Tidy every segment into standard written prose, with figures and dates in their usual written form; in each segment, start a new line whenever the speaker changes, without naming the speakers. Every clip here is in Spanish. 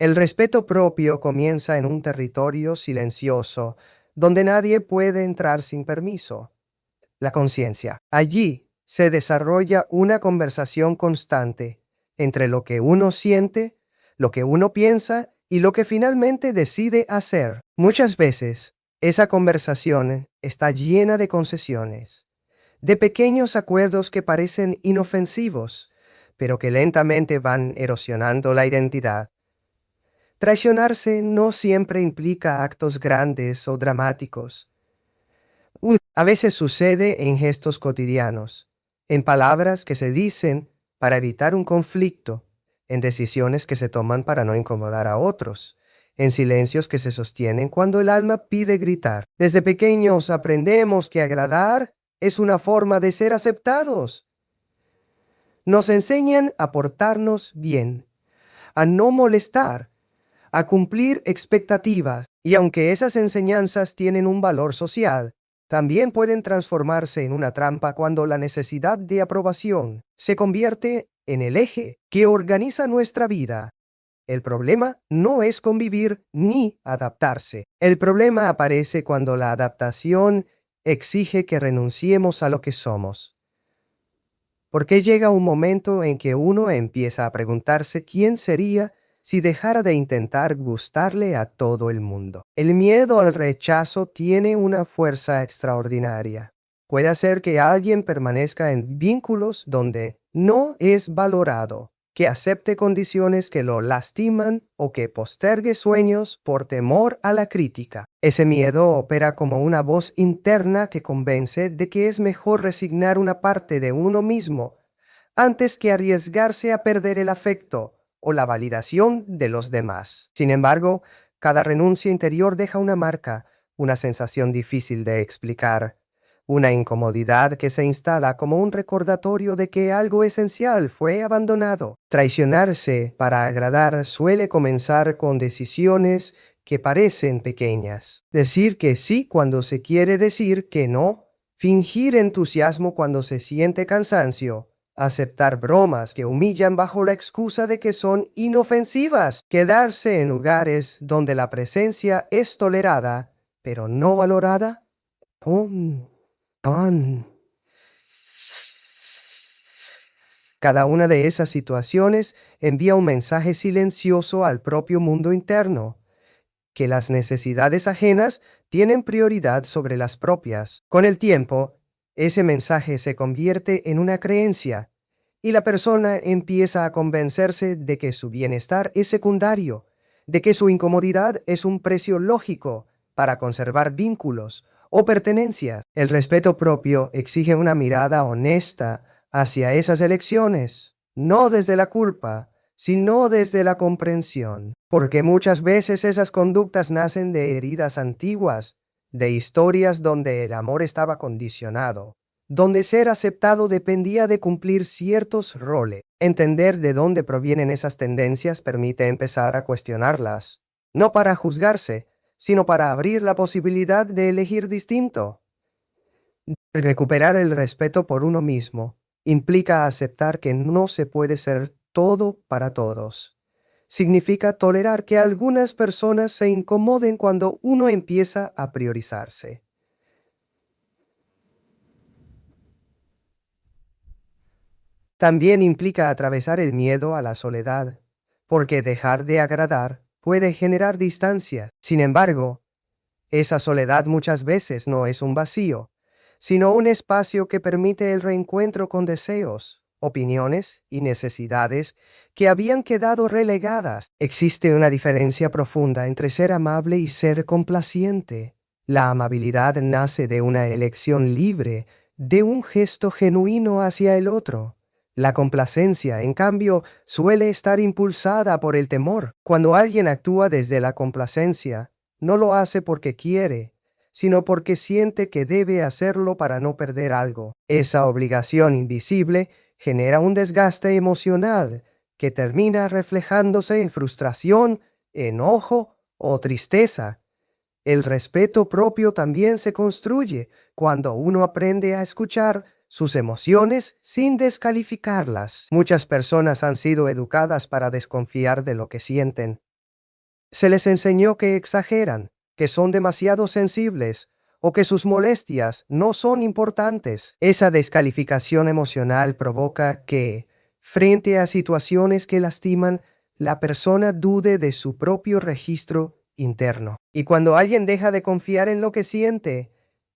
El respeto propio comienza en un territorio silencioso, donde nadie puede entrar sin permiso: la conciencia. Allí se desarrolla una conversación constante entre lo que uno siente, lo que uno piensa y lo que finalmente decide hacer. Muchas veces, esa conversación está llena de concesiones, de pequeños acuerdos que parecen inofensivos, pero que lentamente van erosionando la identidad. Traicionarse no siempre implica actos grandes o dramáticos. A veces sucede en gestos cotidianos, en palabras que se dicen para evitar un conflicto, en decisiones que se toman para no incomodar a otros, en silencios que se sostienen cuando el alma pide gritar. Desde pequeños aprendemos que agradar es una forma de ser aceptados. Nos enseñan a portarnos bien, a no molestar, a cumplir expectativas, y aunque esas enseñanzas tienen un valor social, también pueden transformarse en una trampa cuando la necesidad de aprobación se convierte en el eje que organiza nuestra vida. El problema no es convivir ni adaptarse. El problema aparece cuando la adaptación exige que renunciemos a lo que somos. Porque llega un momento en que uno empieza a preguntarse quién sería si dejara de intentar gustarle a todo el mundo. El miedo al rechazo tiene una fuerza extraordinaria. Puede hacer que alguien permanezca en vínculos donde no es valorado, que acepte condiciones que lo lastiman o que postergue sueños por temor a la crítica. Ese miedo opera como una voz interna que convence de que es mejor resignar una parte de uno mismo antes que arriesgarse a perder el afecto o la validación de los demás. Sin embargo, cada renuncia interior deja una marca, una sensación difícil de explicar, una incomodidad que se instala como un recordatorio de que algo esencial fue abandonado. Traicionarse para agradar suele comenzar con decisiones que parecen pequeñas. Decir que sí cuando se quiere decir que no, fingir entusiasmo cuando se siente cansancio, aceptar bromas que humillan bajo la excusa de que son inofensivas, quedarse en lugares donde la presencia es tolerada, pero no valorada. Ton. Cada una de esas situaciones envía un mensaje silencioso al propio mundo interno, que las necesidades ajenas tienen prioridad sobre las propias. Con el tiempo, ese mensaje se convierte en una creencia, y la persona empieza a convencerse de que su bienestar es secundario, de que su incomodidad es un precio lógico para conservar vínculos o pertenencias. El respeto propio exige una mirada honesta hacia esas elecciones, no desde la culpa, sino desde la comprensión, porque muchas veces esas conductas nacen de heridas antiguas, de historias donde el amor estaba condicionado, donde ser aceptado dependía de cumplir ciertos roles. Entender de dónde provienen esas tendencias permite empezar a cuestionarlas, no para juzgarse, sino para abrir la posibilidad de elegir distinto. Recuperar el respeto por uno mismo implica aceptar que no se puede ser todo para todos. Significa tolerar que algunas personas se incomoden cuando uno empieza a priorizarse. También implica atravesar el miedo a la soledad, porque dejar de agradar puede generar distancia. Sin embargo, esa soledad muchas veces no es un vacío, sino un espacio que permite el reencuentro con deseos, opiniones y necesidades que habían quedado relegadas. Existe una diferencia profunda entre ser amable y ser complaciente. La amabilidad nace de una elección libre, de un gesto genuino hacia el otro. La complacencia, en cambio, suele estar impulsada por el temor. Cuando alguien actúa desde la complacencia, no lo hace porque quiere, sino porque siente que debe hacerlo para no perder algo. Esa obligación invisible genera un desgaste emocional que termina reflejándose en frustración, enojo o tristeza. El respeto propio también se construye cuando uno aprende a escuchar sus emociones sin descalificarlas. Muchas personas han sido educadas para desconfiar de lo que sienten, Se les enseñó que exageran, que son demasiado sensibles o que sus molestias no son importantes. Esa descalificación emocional provoca que, frente a situaciones que lastiman, la persona dude de su propio registro interno. Y cuando alguien deja de confiar en lo que siente,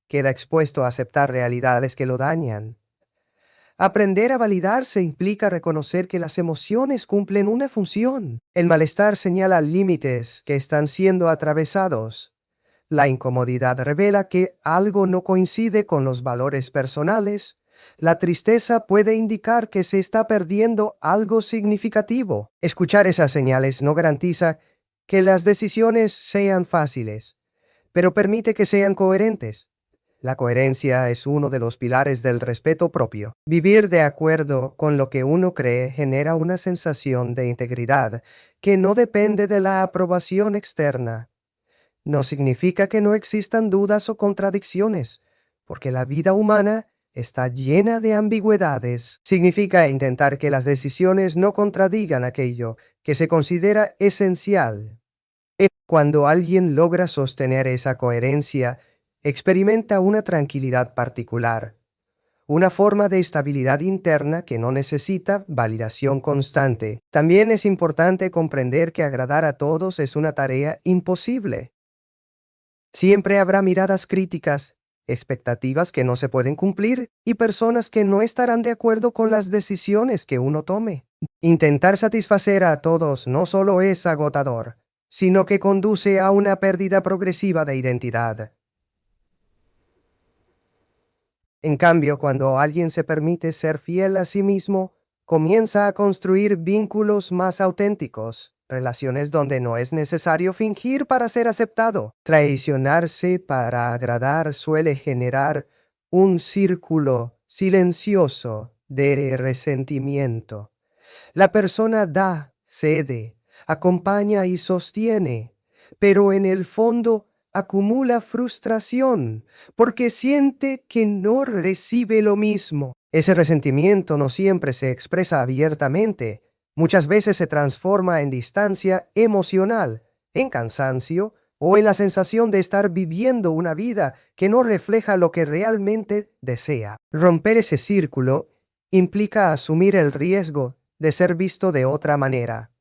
queda expuesto a aceptar realidades que lo dañan. Aprender a validarse implica reconocer que las emociones cumplen una función. El malestar señala límites que están siendo atravesados. La incomodidad revela que algo no coincide con los valores personales. La tristeza puede indicar que se está perdiendo algo significativo. Escuchar esas señales no garantiza que las decisiones sean fáciles, pero permite que sean coherentes. La coherencia es uno de los pilares del respeto propio. Vivir de acuerdo con lo que uno cree genera una sensación de integridad que no depende de la aprobación externa. No significa que no existan dudas o contradicciones, porque la vida humana está llena de ambigüedades. Significa intentar que las decisiones no contradigan aquello que se considera esencial. Cuando alguien logra sostener esa coherencia, experimenta una tranquilidad particular, una forma de estabilidad interna que no necesita validación constante. También es importante comprender que agradar a todos es una tarea imposible. Siempre habrá miradas críticas, expectativas que no se pueden cumplir y personas que no estarán de acuerdo con las decisiones que uno tome. Intentar satisfacer a todos no solo es agotador, sino que conduce a una pérdida progresiva de identidad. En cambio, cuando alguien se permite ser fiel a sí mismo, comienza a construir vínculos más auténticos, relaciones donde no es necesario fingir para ser aceptado. Traicionarse para agradar suele generar un círculo silencioso de resentimiento. La persona da, cede, acompaña y sostiene, pero en el fondo acumula frustración porque siente que no recibe lo mismo. Ese resentimiento no siempre se expresa abiertamente, muchas veces se transforma en distancia emocional, en cansancio o en la sensación de estar viviendo una vida que no refleja lo que realmente desea. Romper ese círculo implica asumir el riesgo de ser visto de otra manera.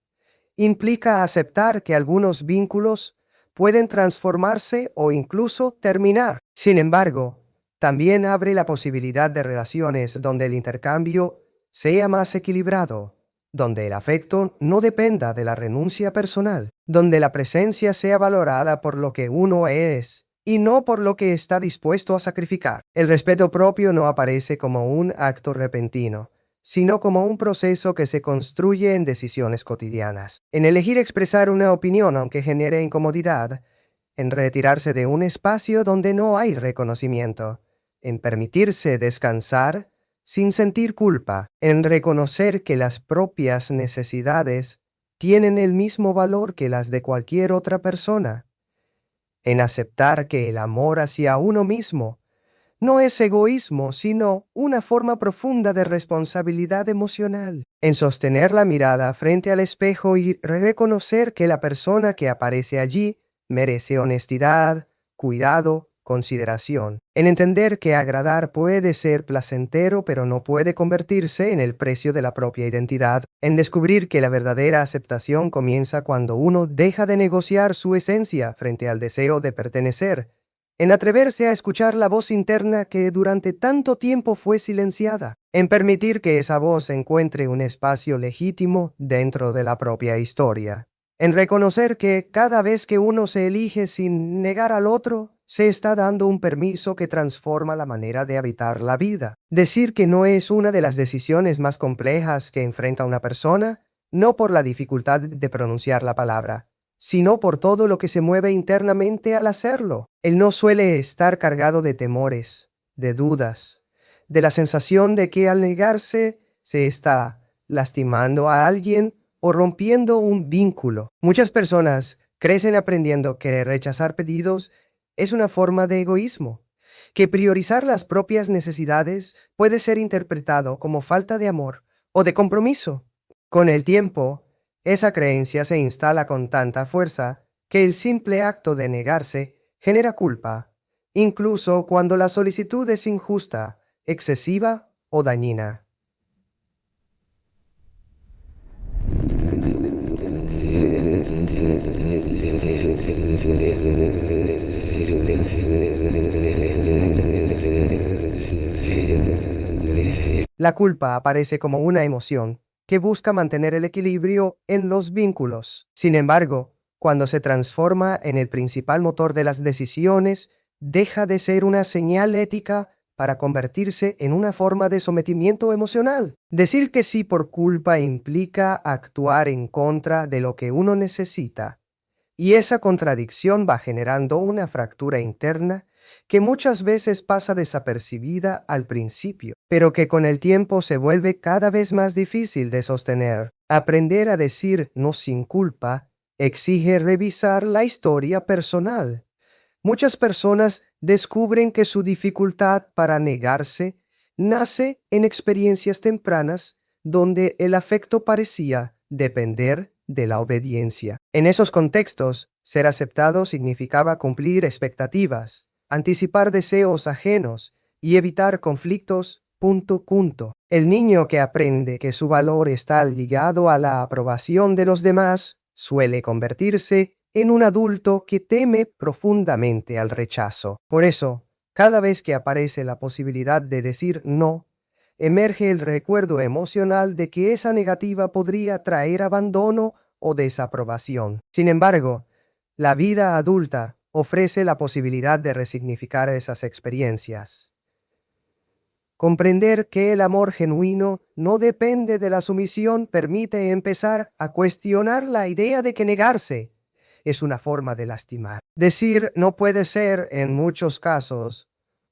Implica aceptar que algunos vínculos pueden transformarse o incluso terminar. Sin embargo, también abre la posibilidad de relaciones donde el intercambio sea más equilibrado, donde el afecto no dependa de la renuncia personal, donde la presencia sea valorada por lo que uno es y no por lo que está dispuesto a sacrificar. El respeto propio no aparece como un acto repentino, sino como un proceso que se construye en decisiones cotidianas. En elegir expresar una opinión aunque genere incomodidad, en retirarse de un espacio donde no hay reconocimiento, en permitirse descansar sin sentir culpa, en reconocer que las propias necesidades tienen el mismo valor que las de cualquier otra persona, en aceptar que el amor hacia uno mismo no es egoísmo, sino una forma profunda de responsabilidad emocional, en sostener la mirada frente al espejo y reconocer que la persona que aparece allí merece honestidad, cuidado, consideración, en entender que agradar puede ser placentero pero no puede convertirse en el precio de la propia identidad, en descubrir que la verdadera aceptación comienza cuando uno deja de negociar su esencia frente al deseo de pertenecer, en atreverse a escuchar la voz interna que durante tanto tiempo fue silenciada, en permitir que esa voz encuentre un espacio legítimo dentro de la propia historia, en reconocer que cada vez que uno se elige sin negar al otro, se está dando un permiso que transforma la manera de habitar la vida. Decir que no es una de las decisiones más complejas que enfrenta una persona, no por la dificultad de pronunciar la palabra, sino por todo lo que se mueve internamente al hacerlo. Él no suele estar cargado de temores, de dudas, de la sensación de que al negarse se está lastimando a alguien o rompiendo un vínculo. Muchas personas crecen aprendiendo que rechazar pedidos es una forma de egoísmo, que priorizar las propias necesidades puede ser interpretado como falta de amor o de compromiso. Con el tiempo, esa creencia se instala con tanta fuerza que el simple acto de negarse genera culpa, incluso cuando la solicitud es injusta, excesiva o dañina. La culpa aparece como una emoción que busca mantener el equilibrio en los vínculos. Sin embargo, cuando se transforma en el principal motor de las decisiones, deja de ser una señal ética para convertirse en una forma de sometimiento emocional. Decir que sí por culpa implica actuar en contra de lo que uno necesita, y esa contradicción va generando una fractura interna que muchas veces pasa desapercibida al principio, pero que con el tiempo se vuelve cada vez más difícil de sostener. Aprender a decir no sin culpa exige revisar la historia personal. Muchas personas descubren que su dificultad para negarse nace en experiencias tempranas donde el afecto parecía depender de la obediencia. En esos contextos, ser aceptado significaba cumplir expectativas, anticipar deseos ajenos y evitar conflictos. El niño que aprende que su valor está ligado a la aprobación de los demás suele convertirse en un adulto que teme profundamente al rechazo. Por eso, cada vez que aparece la posibilidad de decir no, emerge el recuerdo emocional de que esa negativa podría traer abandono o desaprobación. Sin embargo, la vida adulta ofrece la posibilidad de resignificar esas experiencias. Comprender que el amor genuino no depende de la sumisión permite empezar a cuestionar la idea de que negarse es una forma de lastimar. Decir no puede ser, en muchos casos,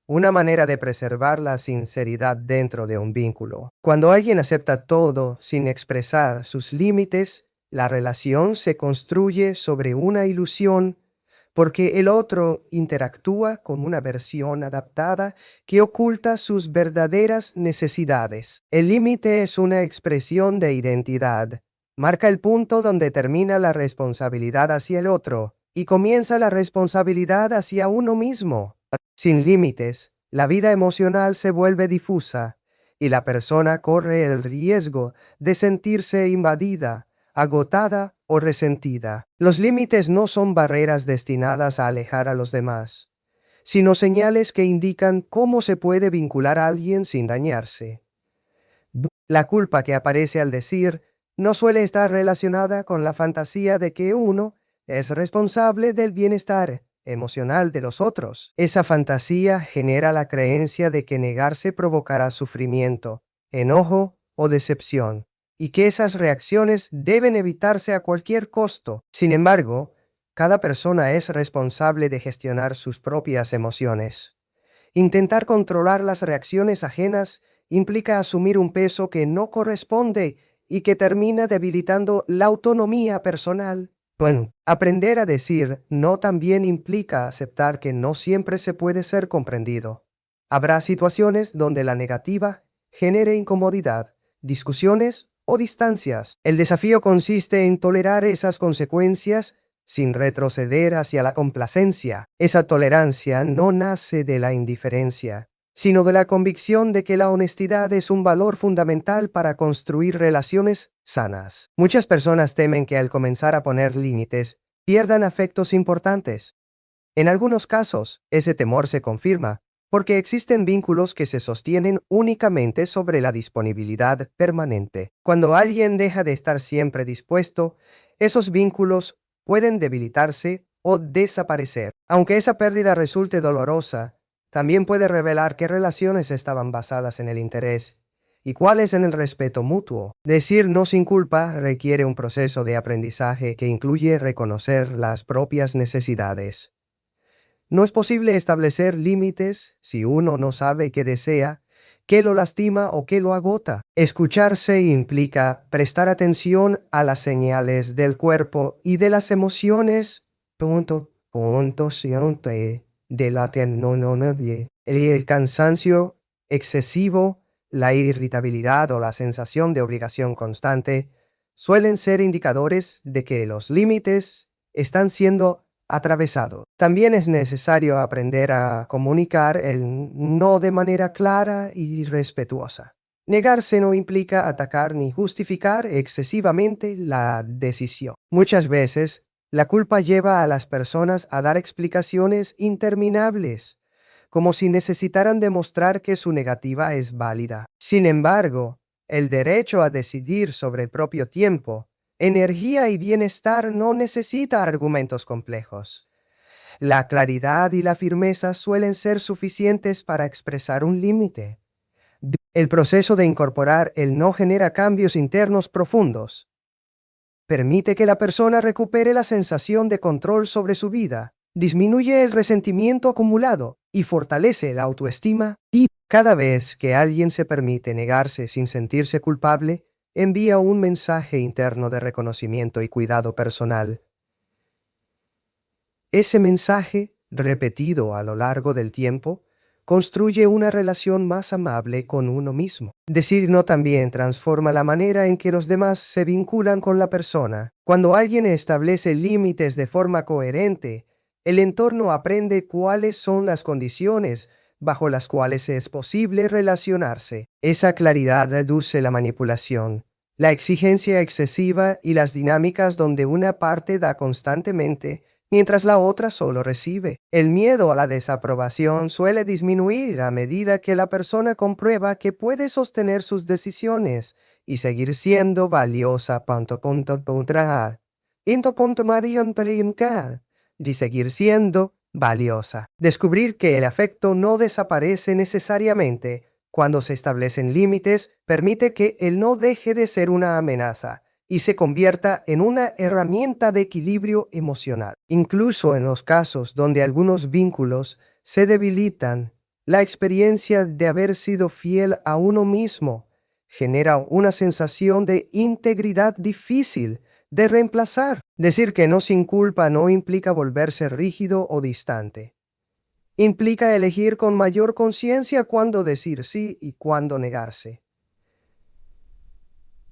una manera de preservar la sinceridad dentro de un vínculo. Cuando alguien acepta todo sin expresar sus límites, la relación se construye sobre una ilusión porque el otro interactúa con una versión adaptada que oculta sus verdaderas necesidades. El límite es una expresión de identidad. Marca el punto donde termina la responsabilidad hacia el otro y comienza la responsabilidad hacia uno mismo. Sin límites, la vida emocional se vuelve difusa y la persona corre el riesgo de sentirse invadida, agotada o resentida. Los límites no son barreras destinadas a alejar a los demás, sino señales que indican cómo se puede vincular a alguien sin dañarse. La culpa que aparece al decir no suele estar relacionada con la fantasía de que uno es responsable del bienestar emocional de los otros. Esa fantasía genera la creencia de que negarse provocará sufrimiento, enojo o decepción, y que esas reacciones deben evitarse a cualquier costo. Sin embargo, cada persona es responsable de gestionar sus propias emociones. Intentar controlar las reacciones ajenas implica asumir un peso que no corresponde y que termina debilitando la autonomía personal. Bueno, aprender a decir no también implica aceptar que no siempre se puede ser comprendido. Habrá situaciones donde la negativa genere incomodidad, discusiones o distancias. El desafío consiste en tolerar esas consecuencias sin retroceder hacia la complacencia. Esa tolerancia no nace de la indiferencia, sino de la convicción de que la honestidad es un valor fundamental para construir relaciones sanas. Muchas personas temen que al comenzar a poner límites, pierdan afectos importantes. En algunos casos, ese temor se confirma, porque existen vínculos que se sostienen únicamente sobre la disponibilidad permanente. Cuando alguien deja de estar siempre dispuesto, esos vínculos pueden debilitarse o desaparecer. Aunque esa pérdida resulte dolorosa, también puede revelar qué relaciones estaban basadas en el interés y cuáles en el respeto mutuo. Decir no sin culpa requiere un proceso de aprendizaje que incluye reconocer las propias necesidades. No es posible establecer límites si uno no sabe qué desea, qué lo lastima o qué lo agota. Escucharse implica prestar atención a las señales del cuerpo y de las emociones. Siente de la el cansancio excesivo, la irritabilidad o la sensación de obligación constante suelen ser indicadores de que los límites están siendo atravesados. También es necesario aprender a comunicar el no de manera clara y respetuosa. Negarse no implica atacar ni justificar excesivamente la decisión. Muchas veces, la culpa lleva a las personas a dar explicaciones interminables, como si necesitaran demostrar que su negativa es válida. Sin embargo, el derecho a decidir sobre el propio tiempo, energía y bienestar no necesita argumentos complejos. La claridad y la firmeza suelen ser suficientes para expresar un límite. El proceso de incorporar el no genera cambios internos profundos. Permite que la persona recupere la sensación de control sobre su vida, disminuye el resentimiento acumulado y fortalece la autoestima. Y cada vez que alguien se permite negarse sin sentirse culpable, envía un mensaje interno de reconocimiento y cuidado personal. Ese mensaje, repetido a lo largo del tiempo, construye una relación más amable con uno mismo. Decir no también transforma la manera en que los demás se vinculan con la persona. Cuando alguien establece límites de forma coherente, el entorno aprende cuáles son las condiciones bajo las cuales es posible relacionarse. Esa claridad reduce la manipulación, la exigencia excesiva y las dinámicas donde una parte da constantemente mientras la otra solo recibe. El miedo a la desaprobación suele disminuir a medida que la persona comprueba que puede sostener sus decisiones y seguir siendo valiosa. De seguir siendo valiosa. Descubrir que el afecto no desaparece necesariamente cuando se establecen límites permite que el no deje de ser una amenaza y se convierta en una herramienta de equilibrio emocional. Incluso en los casos donde algunos vínculos se debilitan, la experiencia de haber sido fiel a uno mismo genera una sensación de integridad difícil de reemplazar. Decir que no sin culpa no implica volverse rígido o distante. Implica elegir con mayor conciencia cuándo decir sí y cuándo negarse.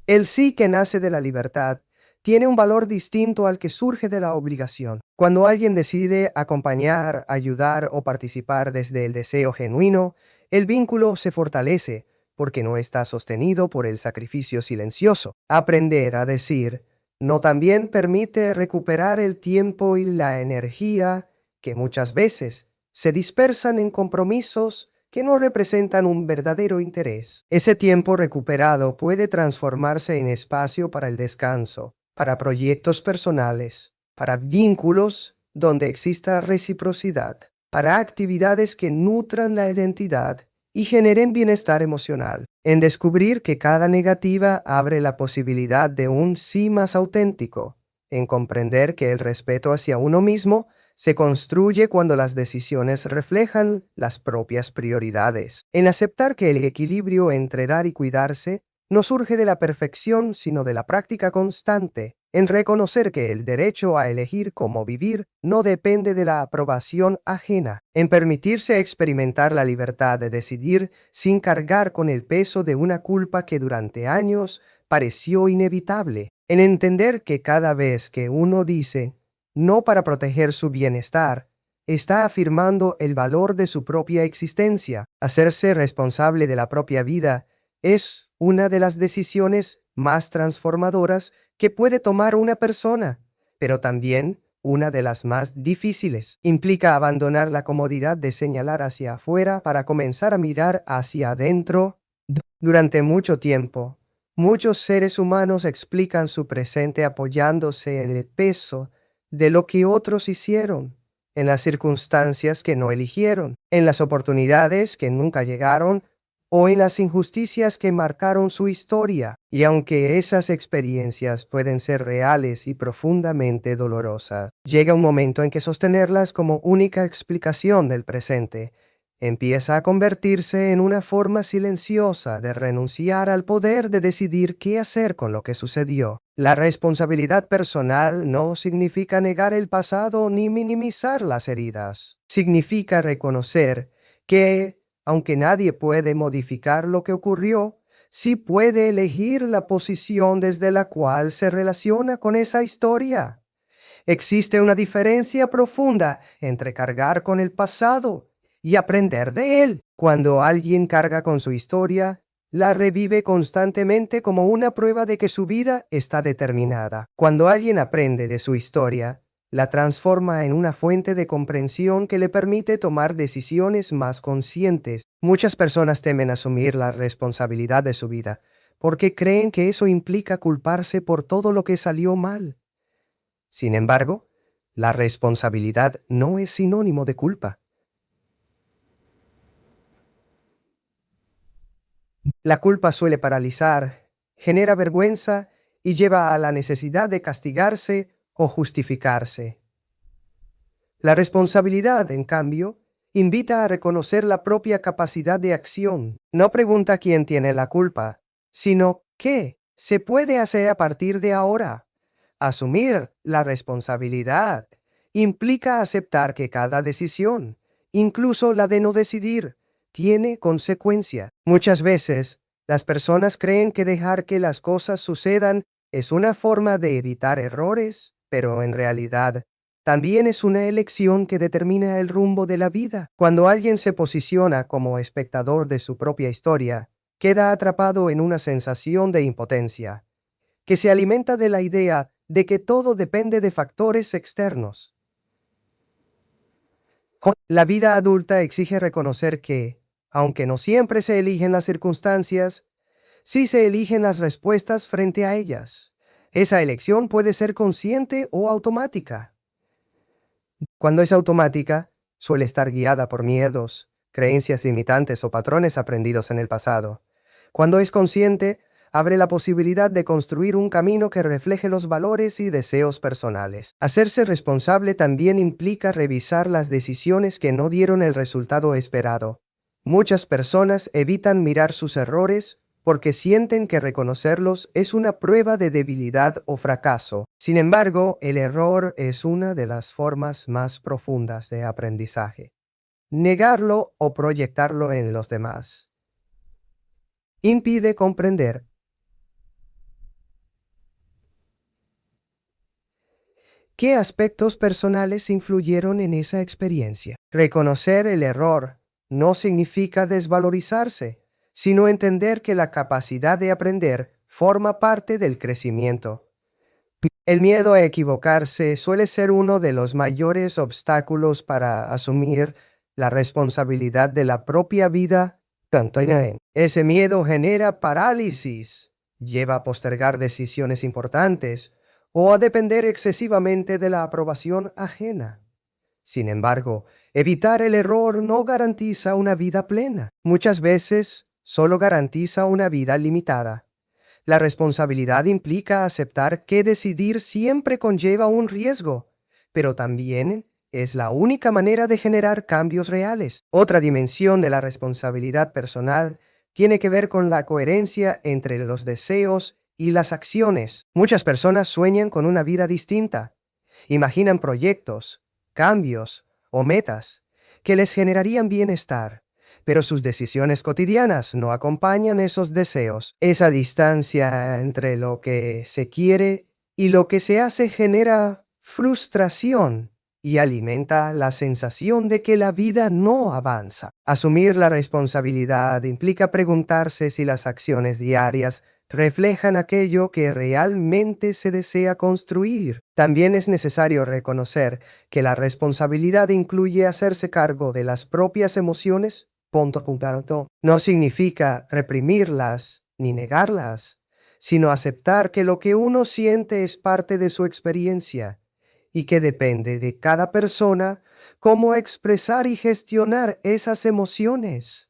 El sí que nace de la libertad tiene un valor distinto al que surge de la obligación. Cuando alguien decide acompañar, ayudar o participar desde el deseo genuino, el vínculo se fortalece porque no está sostenido por el sacrificio silencioso. Aprender a decir no también permite recuperar el tiempo y la energía que muchas veces se dispersan en compromisos que no representan un verdadero interés. Ese tiempo recuperado puede transformarse en espacio para el descanso, para proyectos personales, para vínculos donde exista reciprocidad, para actividades que nutran la identidad y generen bienestar emocional. En descubrir que cada negativa abre la posibilidad de un sí más auténtico, en comprender que el respeto hacia uno mismo se construye cuando las decisiones reflejan las propias prioridades. En aceptar que el equilibrio entre dar y cuidarse no surge de la perfección, sino de la práctica constante. En reconocer que el derecho a elegir cómo vivir no depende de la aprobación ajena. En permitirse experimentar la libertad de decidir sin cargar con el peso de una culpa que durante años pareció inevitable. En entender que cada vez que uno dice no para proteger su bienestar, está afirmando el valor de su propia existencia. Hacerse responsable de la propia vida es una de las decisiones más transformadoras que puede tomar una persona, pero también una de las más difíciles. Implica abandonar la comodidad de señalar hacia afuera para comenzar a mirar hacia adentro. Durante mucho tiempo, muchos seres humanos explican su presente apoyándose en el peso de lo que otros hicieron, en las circunstancias que no eligieron, en las oportunidades que nunca llegaron o en las injusticias que marcaron su historia. Y aunque esas experiencias pueden ser reales y profundamente dolorosas, llega un momento en que sostenerlas como única explicación del presente empieza a convertirse en una forma silenciosa de renunciar al poder de decidir qué hacer con lo que sucedió. La responsabilidad personal no significa negar el pasado ni minimizar las heridas. Significa reconocer que, aunque nadie puede modificar lo que ocurrió, sí puede elegir la posición desde la cual se relaciona con esa historia. Existe una diferencia profunda entre cargar con el pasado y aprender de él. Cuando alguien carga con su historia, la revive constantemente como una prueba de que su vida está determinada. Cuando alguien aprende de su historia, la transforma en una fuente de comprensión que le permite tomar decisiones más conscientes. Muchas personas temen asumir la responsabilidad de su vida, porque creen que eso implica culparse por todo lo que salió mal. Sin embargo, la responsabilidad no es sinónimo de culpa. La culpa suele paralizar, genera vergüenza y lleva a la necesidad de castigarse o justificarse. La responsabilidad, en cambio, invita a reconocer la propia capacidad de acción. No pregunta quién tiene la culpa, sino qué se puede hacer a partir de ahora. Asumir la responsabilidad implica aceptar que cada decisión, incluso la de no decidir, tiene consecuencia. Muchas veces, las personas creen que dejar que las cosas sucedan es una forma de evitar errores, pero en realidad, también es una elección que determina el rumbo de la vida. Cuando alguien se posiciona como espectador de su propia historia, queda atrapado en una sensación de impotencia, que se alimenta de la idea de que todo depende de factores externos. La vida adulta exige reconocer que, aunque no siempre se eligen las circunstancias, sí se eligen las respuestas frente a ellas. Esa elección puede ser consciente o automática. Cuando es automática, suele estar guiada por miedos, creencias limitantes o patrones aprendidos en el pasado. Cuando es consciente, abre la posibilidad de construir un camino que refleje los valores y deseos personales. Hacerse responsable también implica revisar las decisiones que no dieron el resultado esperado. Muchas personas evitan mirar sus errores porque sienten que reconocerlos es una prueba de debilidad o fracaso. Sin embargo, el error es una de las formas más profundas de aprendizaje. Negarlo o proyectarlo en los demás impide comprender qué aspectos personales influyeron en esa experiencia. Reconocer el error no significa desvalorizarse, sino entender que la capacidad de aprender forma parte del crecimiento. El miedo a equivocarse suele ser uno de los mayores obstáculos para asumir la responsabilidad de la propia vida. Ese miedo genera parálisis, lleva a postergar decisiones importantes o a depender excesivamente de la aprobación ajena. Sin embargo, evitar el error no garantiza una vida plena. Muchas veces solo garantiza una vida limitada. La responsabilidad implica aceptar que decidir siempre conlleva un riesgo, pero también es la única manera de generar cambios reales. Otra dimensión de la responsabilidad personal tiene que ver con la coherencia entre los deseos y las acciones. Muchas personas sueñan con una vida distinta. Imaginan proyectos, cambios o metas que les generarían bienestar, pero sus decisiones cotidianas no acompañan esos deseos. Esa distancia entre lo que se quiere y lo que se hace genera frustración y alimenta la sensación de que la vida no avanza. Asumir la responsabilidad implica preguntarse si las acciones diarias reflejan aquello que realmente se desea construir. También es necesario reconocer que la responsabilidad incluye hacerse cargo de las propias emociones. No significa reprimirlas ni negarlas, sino aceptar que lo que uno siente es parte de su experiencia y que depende de cada persona cómo expresar y gestionar esas emociones.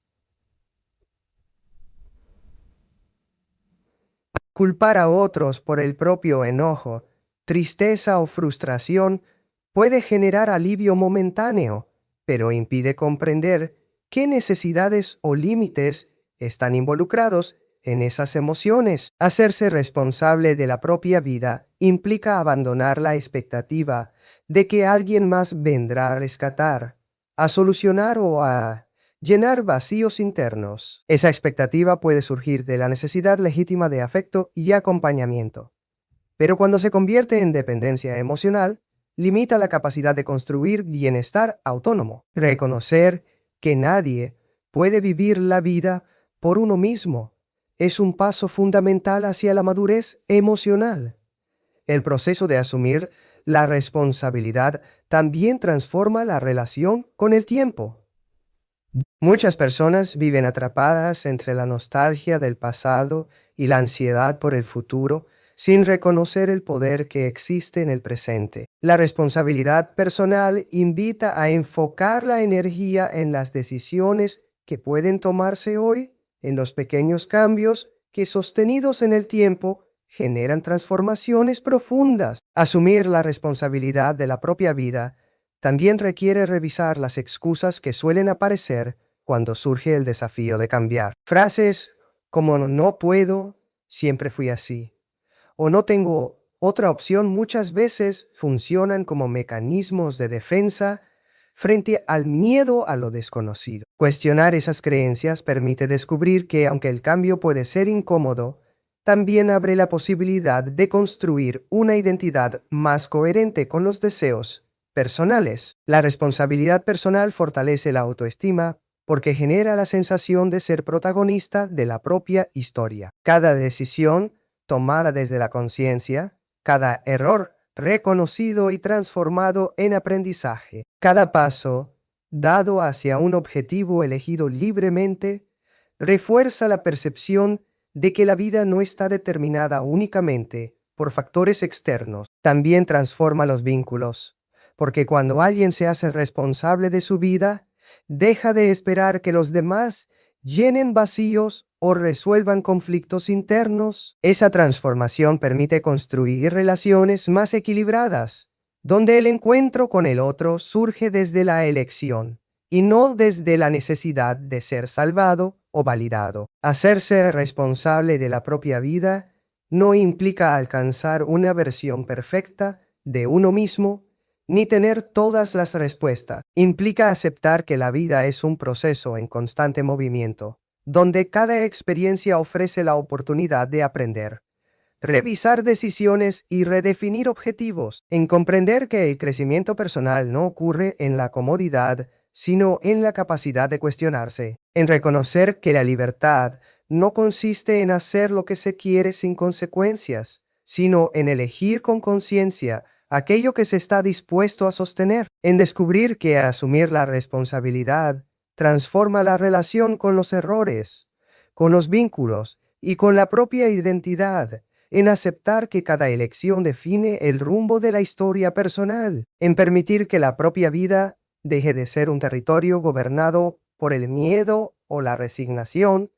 Culpar a otros por el propio enojo, tristeza o frustración puede generar alivio momentáneo, pero impide comprender qué necesidades o límites están involucrados en esas emociones. Hacerse responsable de la propia vida implica abandonar la expectativa de que alguien más vendrá a rescatar, a solucionar o a llenar vacíos internos. Esa expectativa puede surgir de la necesidad legítima de afecto y acompañamiento. Pero cuando se convierte en dependencia emocional, limita la capacidad de construir bienestar autónomo. Reconocer que nadie puede vivir la vida por uno mismo es un paso fundamental hacia la madurez emocional. El proceso de asumir la responsabilidad también transforma la relación con el tiempo. Muchas personas viven atrapadas entre la nostalgia del pasado y la ansiedad por el futuro, sin reconocer el poder que existe en el presente. La responsabilidad personal invita a enfocar la energía en las decisiones que pueden tomarse hoy, en los pequeños cambios que, sostenidos en el tiempo, generan transformaciones profundas. Asumir la responsabilidad de la propia vida también requiere revisar las excusas que suelen aparecer cuando surge el desafío de cambiar. Frases como "no puedo", "siempre fui así", o "no tengo otra opción" muchas veces funcionan como mecanismos de defensa frente al miedo a lo desconocido. Cuestionar esas creencias permite descubrir que, aunque el cambio puede ser incómodo, también abre la posibilidad de construir una identidad más coherente con los deseos personales. La responsabilidad personal fortalece la autoestima porque genera la sensación de ser protagonista de la propia historia. Cada decisión tomada desde la conciencia, cada error reconocido y transformado en aprendizaje, cada paso dado hacia un objetivo elegido libremente, refuerza la percepción de que la vida no está determinada únicamente por factores externos. También transforma los vínculos, porque cuando alguien se hace responsable de su vida, deja de esperar que los demás llenen vacíos o resuelvan conflictos internos. Esa transformación permite construir relaciones más equilibradas, donde el encuentro con el otro surge desde la elección y no desde la necesidad de ser salvado o validado. Hacerse responsable de la propia vida no implica alcanzar una versión perfecta de uno mismo, ni tener todas las respuestas. Implica aceptar que la vida es un proceso en constante movimiento, donde cada experiencia ofrece la oportunidad de aprender, revisar decisiones y redefinir objetivos. En comprender que el crecimiento personal no ocurre en la comodidad, sino en la capacidad de cuestionarse. En reconocer que la libertad no consiste en hacer lo que se quiere sin consecuencias, sino en elegir con conciencia aquello que se está dispuesto a sostener. En descubrir que asumir la responsabilidad transforma la relación con los errores, con los vínculos y con la propia identidad. En aceptar que cada elección define el rumbo de la historia personal. En permitir que la propia vida deje de ser un territorio gobernado por el miedo o la resignación.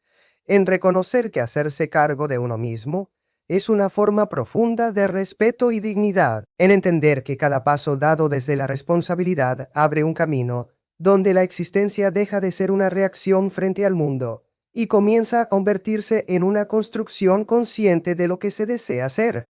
En reconocer que hacerse cargo de uno mismo es una forma profunda de respeto y dignidad. En entender que cada paso dado desde la responsabilidad abre un camino donde la existencia deja de ser una reacción frente al mundo y comienza a convertirse en una construcción consciente de lo que se desea ser.